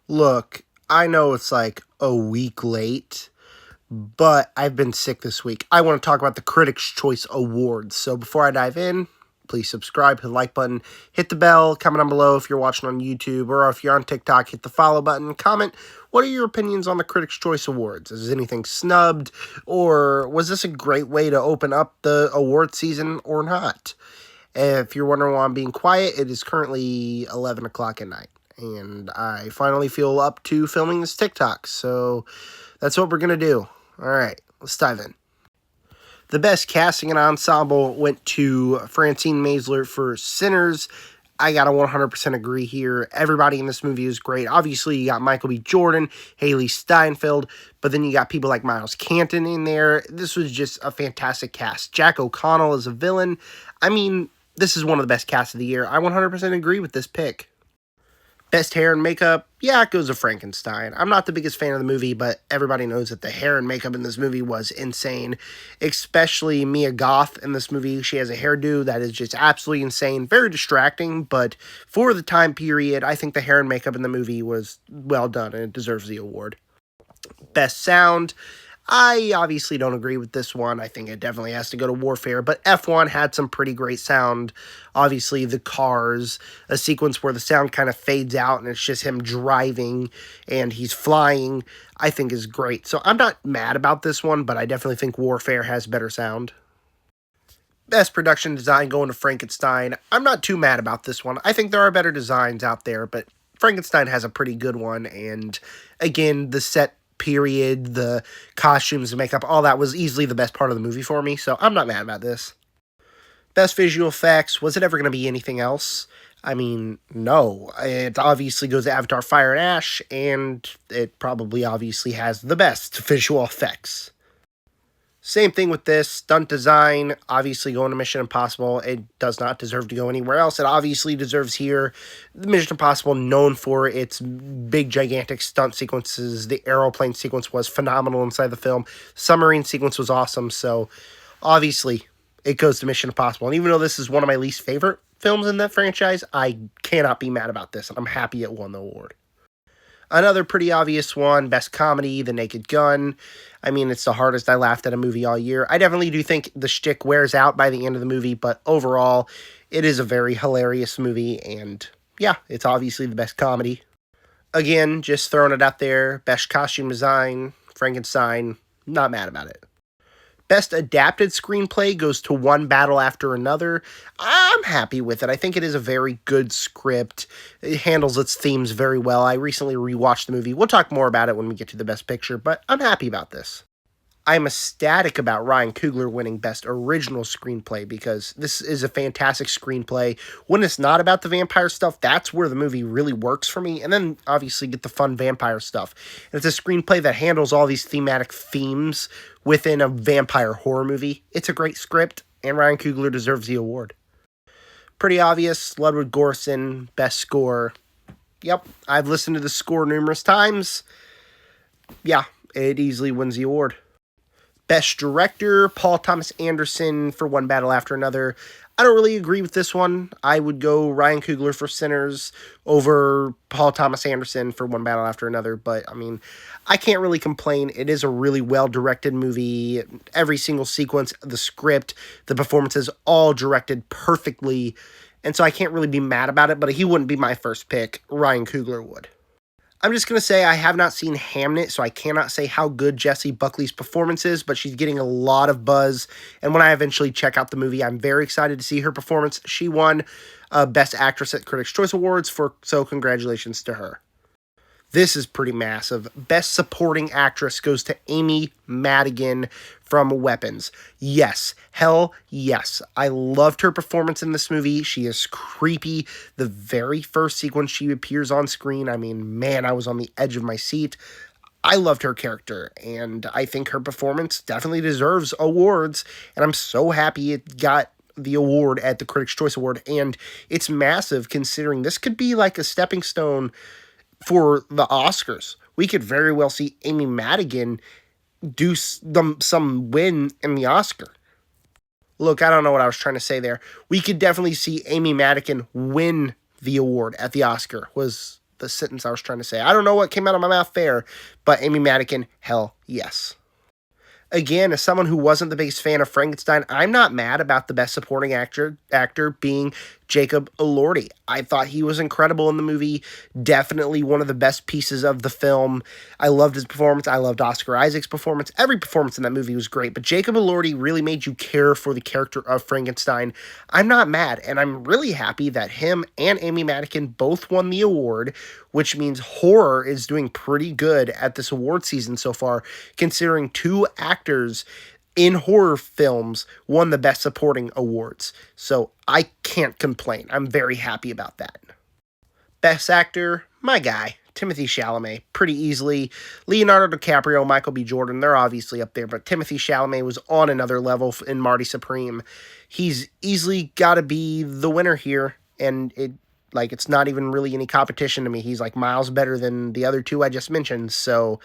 Look, I know it's like a week late, but I've been sick this week. I want to talk about the Critics' Choice Awards. So before I dive in, please subscribe, hit the like button, hit the bell, comment down below if you're watching on YouTube, or if you're on TikTok, hit the follow button, comment. What are your opinions on the Critics' Choice Awards? Is anything snubbed, or was this a great way to open up the award season or not? If you're wondering why I'm being quiet, it is currently 11 o'clock at night, and I finally feel up to filming this TikTok, so that's what we're going to do. All right, let's dive in. The best casting and ensemble went to Francine Maisler for Sinners. I gotta 100% agree here. Everybody in this movie is great. Obviously, you got Michael B. Jordan, Haley Steinfeld, but then you got people like Miles Canton in there. This was just a fantastic cast. Jack O'Connell is a villain. I mean, this is one of the best casts of the year. I 100% agree with this pick. Best hair and makeup, yeah, it goes to Frankenstein. I'm not the biggest fan of the movie, but everybody knows that the hair and makeup in this movie was insane. Especially Mia Goth in this movie. She has a hairdo that is just absolutely insane. Very distracting, but for the time period, I think the hair and makeup in the movie was well done, and it deserves the award. Best sound, I obviously don't agree with this one. I think it definitely has to go to Warfare, but F1 had some pretty great sound. Obviously, the cars, a sequence where the sound kind of fades out and it's just him driving and he's flying, I think is great. So I'm not mad about this one, but I definitely think Warfare has better sound. Best production design going to Frankenstein. I'm not too mad about this one. I think there are better designs out there, but Frankenstein has a pretty good one, and again, the set period, the costumes, the makeup, all that was easily the best part of the movie for me, so I'm not mad about this. Best visual effects, was it ever going to be anything else? I mean, no. It obviously goes to Avatar Fire and Ash, and it probably obviously has the best visual effects. Same thing with this. Stunt design, obviously going to Mission Impossible. It does not deserve to go anywhere else. It obviously deserves here. The Mission Impossible, known for its big, gigantic stunt sequences. The aeroplane sequence was phenomenal inside the film. Submarine sequence was awesome. So, obviously, it goes to Mission Impossible. And even though this is one of my least favorite films in that franchise, I cannot be mad about this. I'm happy it won the award. Another pretty obvious one, best comedy, The Naked Gun. I mean, it's the hardest I laughed at a movie all year. I definitely do think the shtick wears out by the end of the movie, but overall, it is a very hilarious movie, and yeah, it's obviously the best comedy. Again, just throwing it out there, best costume design, Frankenstein, not mad about it. Best adapted screenplay goes to One Battle After Another. I'm happy with it. I think it is a very good script. It handles its themes very well. I recently rewatched the movie. We'll talk more about it when we get to the best picture, but I'm happy about this. I'm ecstatic about Ryan Coogler winning Best Original Screenplay because this is a fantastic screenplay. When it's not about the vampire stuff, that's where the movie really works for me. And then obviously get the fun vampire stuff. And it's a screenplay that handles all these thematic themes within a vampire horror movie. It's a great script, and Ryan Coogler deserves the award. Pretty obvious, Ludwig Göransson, Best Score. Yep, I've listened to the score numerous times. Yeah, it easily wins the award. Best Director, Paul Thomas Anderson for One Battle After Another. I don't really agree with this one. I would go Ryan Coogler for Sinners over Paul Thomas Anderson for One Battle After Another, but I mean, I can't really complain. It is a really well-directed movie. Every single sequence, the script, the performances, all directed perfectly, and so I can't really be mad about it, but he wouldn't be my first pick. Ryan Coogler would. I'm just going to say I have not seen Hamnet, so I cannot say how good Jessie Buckley's performance is, but she's getting a lot of buzz. And when I eventually check out the movie, I'm very excited to see her performance. She won Best Actress at Critics' Choice Awards, so congratulations to her. This is pretty massive. Best Supporting Actress goes to Amy Madigan from Weapons. Yes. Hell yes. I loved her performance in this movie. She is creepy. The very first sequence she appears on screen, I mean, man, I was on the edge of my seat. I loved her character, and I think her performance definitely deserves awards, and I'm so happy it got the award at the Critics' Choice Award, and it's massive considering this could be like a stepping stone for the Oscars. We could very well see Amy Madigan do some win in the Oscar. Look, I don't know what I was trying to say there. We could definitely see Amy Madigan win the award at the Oscar, was the sentence I was trying to say. I don't know what came out of my mouth there, but Amy Madigan, hell yes. Again, as someone who wasn't the biggest fan of Frankenstein, I'm not mad about the best supporting actor being Jacob Elordi. I thought he was incredible in the movie. Definitely one of the best pieces of the film. I loved his performance. I loved Oscar Isaac's performance. Every performance in that movie was great, but Jacob Elordi really made you care for the character of Frankenstein. I'm not mad, and I'm really happy that him and Amy Madigan both won the award, which means horror is doing pretty good at this award season so far, considering two actors in horror films won the Best Supporting awards. So I can't complain. I'm very happy about that. Best Actor, my guy, Timothée Chalamet, pretty easily. Leonardo DiCaprio, Michael B. Jordan, they're obviously up there, but Timothée Chalamet was on another level in Marty Supreme. He's easily got to be the winner here, and it's not even really any competition to me. He's like miles better than the other two I just mentioned, so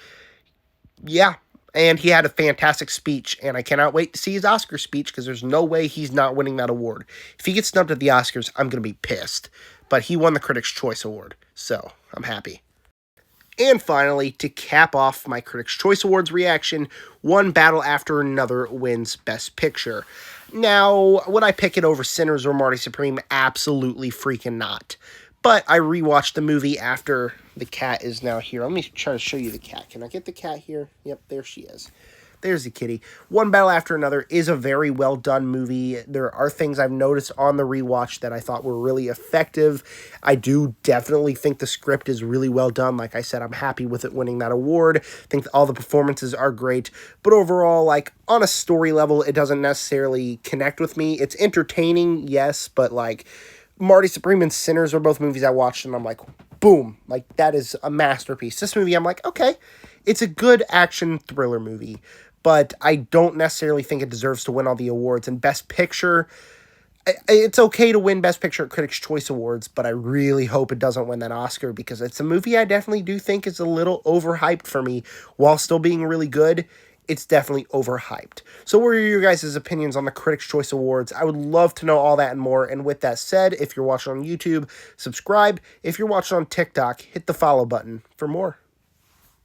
yeah. And he had a fantastic speech, and I cannot wait to see his Oscar speech because there's no way he's not winning that award. If he gets snubbed at the Oscars, I'm going to be pissed. But he won the Critics' Choice Award, so I'm happy. And finally, to cap off my Critics' Choice Awards reaction, One Battle After Another wins Best Picture. Now, would I pick it over Sinners or Marty Supreme? Absolutely freaking not. But I rewatched the movie after the cat is now here. Let me try to show you the cat. Can I get the cat here? Yep, there she is. There's the kitty. One Battle After Another is a very well done movie. There are things I've noticed on the rewatch that I thought were really effective. I do definitely think the script is really well done. Like I said, I'm happy with it winning that award. I think all the performances are great. But overall, like on a story level, it doesn't necessarily connect with me. It's entertaining, yes, but like Marty Supreme and Sinners are both movies I watched, and I'm like, boom, like that is a masterpiece. This movie, I'm like, okay, it's a good action thriller movie, but I don't necessarily think it deserves to win all the awards. And Best Picture, it's okay to win Best Picture at Critics' Choice Awards, but I really hope it doesn't win that Oscar because it's a movie I definitely do think is a little overhyped for me. While still being really good, it's definitely overhyped. So what are your guys' opinions on the Critics' Choice Awards? I would love to know all that and more. And with that said, if you're watching on YouTube, subscribe. If you're watching on TikTok, hit the follow button for more.